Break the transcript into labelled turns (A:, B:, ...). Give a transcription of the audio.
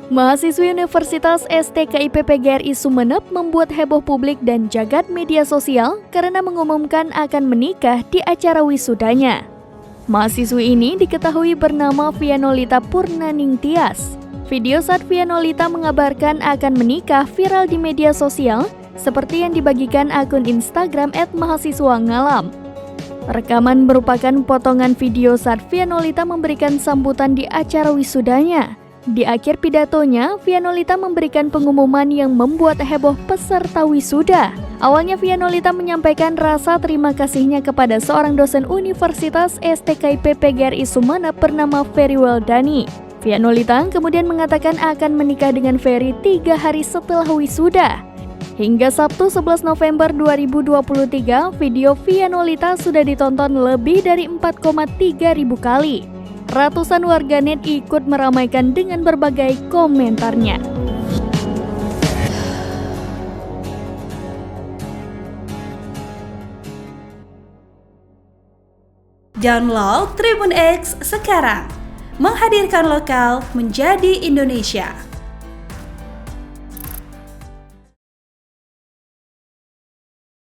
A: Mahasiswi Universitas STKIP PGRI Sumeneb membuat heboh publik dan jagat media sosial karena mengumumkan akan menikah di acara wisudanya. Mahasiswi ini diketahui bernama Vianolita Purnaning Tias. Video saat Vianolita mengabarkan akan menikah viral di media sosial seperti yang dibagikan akun Instagram @mahasiswangalam. Rekaman merupakan potongan video saat Vianolita memberikan sambutan di acara wisudanya. Di akhir pidatonya, Vianolita memberikan pengumuman yang membuat heboh peserta wisuda. Awalnya Vianolita menyampaikan rasa terima kasihnya kepada seorang dosen Universitas STKIP PGRI Sumeneb bernama Ferry Weldani. Vianolita kemudian mengatakan akan menikah dengan Ferry 3 hari setelah wisuda. Hingga Sabtu 11 November 2023, video Vianolita sudah ditonton lebih dari 4,3 ribu kali. Ratusan warganet ikut meramaikan dengan berbagai komentarnya.
B: Download Tribun X sekarang, menghadirkan lokal menjadi Indonesia.